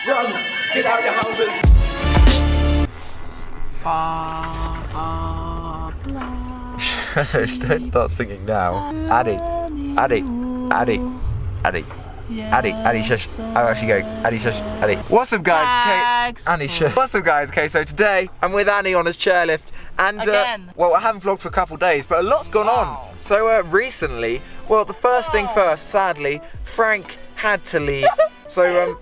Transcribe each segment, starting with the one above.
Run! Get out your houses! Don't start singing now. Addy, shush. I'll actually go. Addy, shush. Addy. What's up, guys? Annie, shush. What's up, guys? Okay, so today I'm with Annie on a chairlift, and well, I haven't vlogged for a couple days, but a lot's gone on. So recently, well, the first thing first, sadly, Frank had to leave. So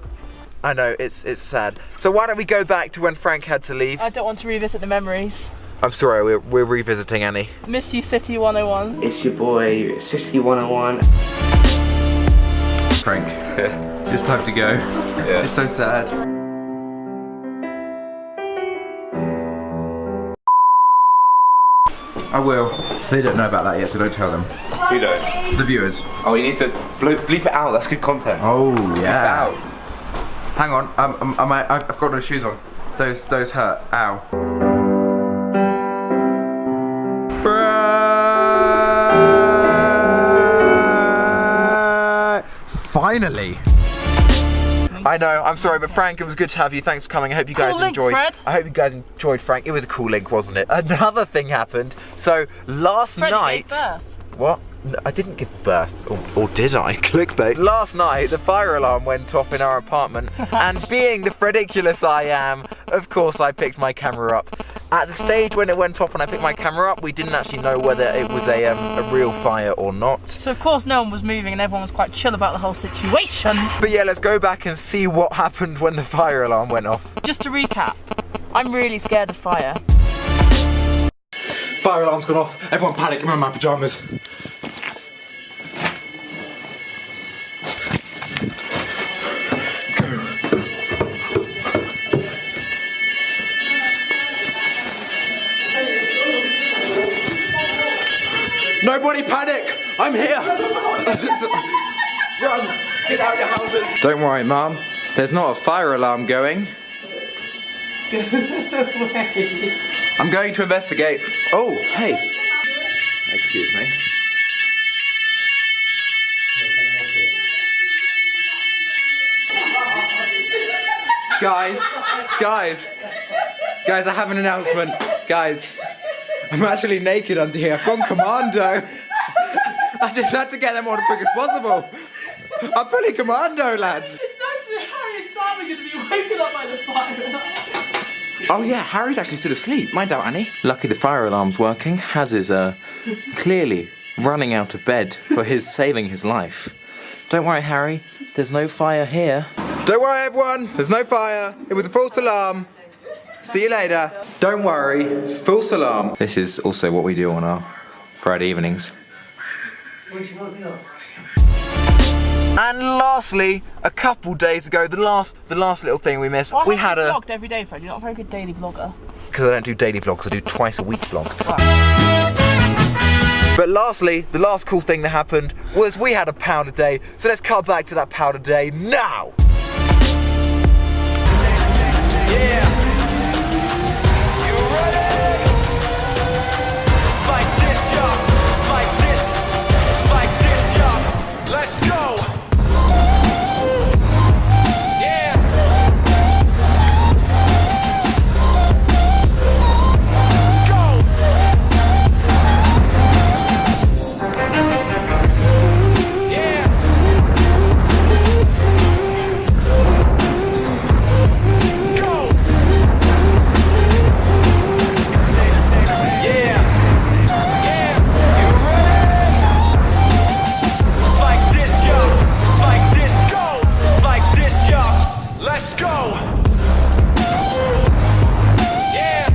I know it's sad. So why don't we go back to when Frank had to leave? I don't want to revisit the memories. I'm sorry, we're revisiting, Annie. Miss you, City 101. It's your boy, City 101. Frank, it's time to go. Yeah. It's so sad. I will. They don't know about that yet, so don't tell them. Who don't? The viewers. Oh, you need to bleep it out. That's good content. Oh yeah. Bleep it out. Hang on. I've got no shoes on. Those hurt. Ow. Finally! I know, I'm sorry, but Frank, it was good to have you. Thanks for coming. I hope you guys enjoyed. Fred. I hope you guys enjoyed, Frank. It was a cool link, wasn't it? Another thing happened. So last night. Gave birth. What? No, I didn't give birth, or did I? Clickbait. Last night, the fire alarm went off in our apartment, and being the Frediculous I am, of course, I picked my camera up. At the stage when it went off and I picked my camera up, we didn't actually know whether it was a real fire or not. So of course no one was moving and everyone was quite chill about the whole situation. But yeah, let's go back and see what happened when the fire alarm went off. Just to recap, I'm really scared of fire. Fire alarm's gone off. Everyone panic, I'm in my pyjamas. Nobody panic! I'm here! Run! Get out your houses! Don't worry, Mum. There's not a fire alarm going. I'm going to investigate. Oh, hey. Excuse me. Guys, I have an announcement. Guys. I'm actually naked under here. I've gone commando. I just had to get them all as quick as possible. I'm fully commando, lads. It's nice that Harry and Sam are going to be woken up by the fire. Oh yeah, Harry's actually still asleep. Mind out, Annie. Lucky the fire alarm's working. Haz is clearly running out of bed for saving his life. Don't worry, Harry. There's no fire here. Don't worry, everyone. There's no fire. It was a false alarm. See you later. Don't worry, false alarm. This is also what we do on our Friday evenings. And lastly, a couple days ago, the last little thing we missed, we had a... vlogged every day, Fred. You're not a very good daily vlogger. Because I don't do daily vlogs, I do twice a week vlogs. Wow. But lastly, the last cool thing that happened was we had a pound a day. So let's cut back to that pound a day now. Yeah. Let's go! Yeah! Go! Yeah! Go! Yeah! Yeah! You ready? Let's go! Yeah!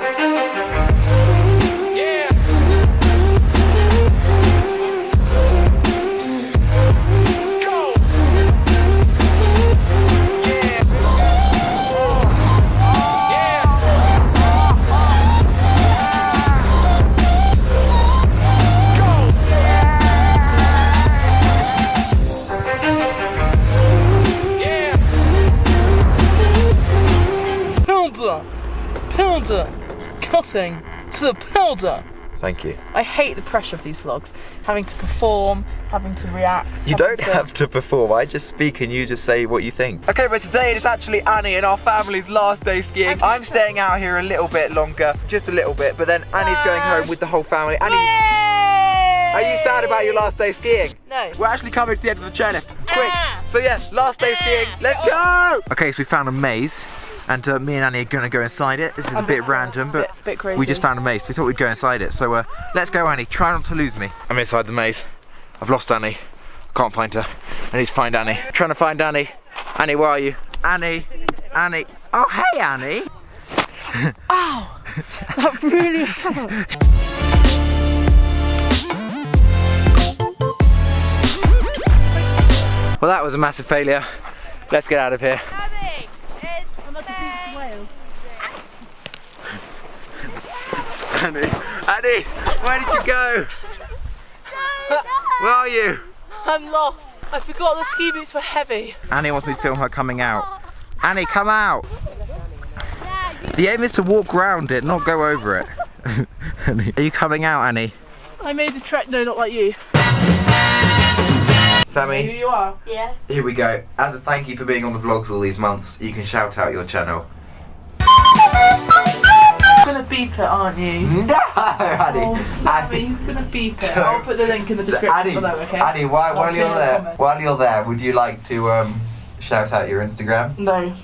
Go! Yeah! Go! Yeah! Powder! Cutting to the powder! Thank you. I hate the pressure of these vlogs. Having to perform, having to react. You don't have to perform, I just speak and you just say what you think. Okay, but today it's actually Annie and our family's last day skiing. I'm staying out here a little bit longer, just a little bit, but then Annie's going home with the whole family. Annie, are you sad about your last day skiing? No. We're actually coming to the end of the chairlift. Quick. So yeah, last day skiing. Let's go! Okay, so we found a maze. And me and Annie are gonna go inside it. This is a bit random, but bit crazy. We just found a maze. We thought we'd go inside it. So let's go, Annie. Try not to lose me. I'm inside the maze. I've lost Annie. Can't find her. I need to find Annie. I'm trying to find Annie. Annie, where are you? Annie. Annie. Oh, hey, Annie. Ow! That really hurt. Well, that was a massive failure. Let's get out of here. Annie, Annie, where did you go? Where are you? I'm lost. I forgot the ski boots were heavy. Annie wants me to film her coming out. Annie, come out. The aim is to walk round it, not go over it. Annie, are you coming out, Annie? I made the trek. No, not like you. Sammy, Who you are? Yeah. here we go. As a thank you for being on the vlogs all these months, you can shout out your channel. You're gonna beep it, aren't you? No, Annie. Oh, Sammy, he's gonna beep it. I'll put the link in the description below, okay? Annie, while you're there, would you like to shout out your Instagram? No,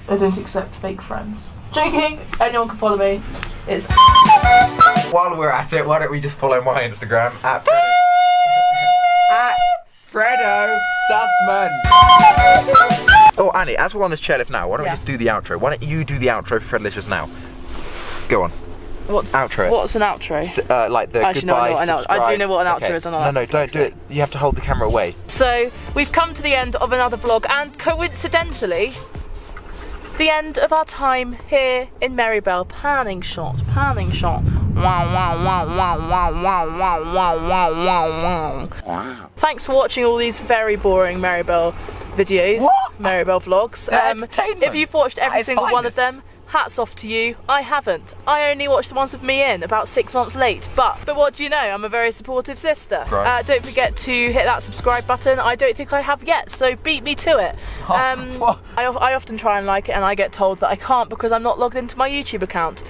I don't accept fake friends. Joking. Anyone can follow me. It's. While we're at it, why don't we just follow my Instagram at Fredo Sussman. Oh, Annie, as we're on this chairlift now, why don't we just do the outro? Why don't you do the outro for Frediculous now? Go on. Outro. What's an outro? Like the Actually, goodbye, no, I know. I do know what an outro is. No, don't do it. You have to hold the camera away. So we've come to the end of another vlog, and coincidentally, the end of our time here in Marybelle. Panning shot, panning shot. Wow, wow, wow, wow, wow, wow, wow, wow, wow, wow, wow. Thanks for watching all these very boring Marybelle videos. What? Marybelle vlogs. If you've watched every single one of them, hats off to you. I haven't. I only watched the ones with me in, about 6 months late. But what do you know? I'm a very supportive sister. Right. Don't forget to hit that subscribe button. I don't think I have yet, so beat me to it. I often try and like it, and I get told that I can't because I'm not logged into my YouTube account.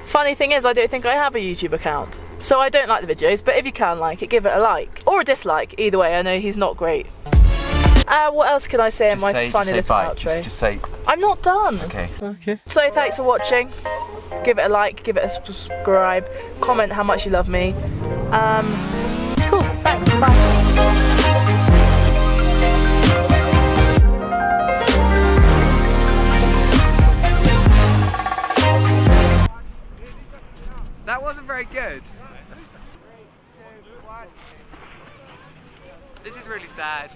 Funny thing is, I don't think I have a YouTube account. So I don't like the videos, but if you can like it, give it a like. Or a dislike. Either way, I know he's not great. What else can I say in my funny little outro? Just say. I'm not done. Okay. So thanks for watching. Give it a like, give it a subscribe, comment how much you love me. Cool, thanks, bye. That wasn't very good. This is really sad.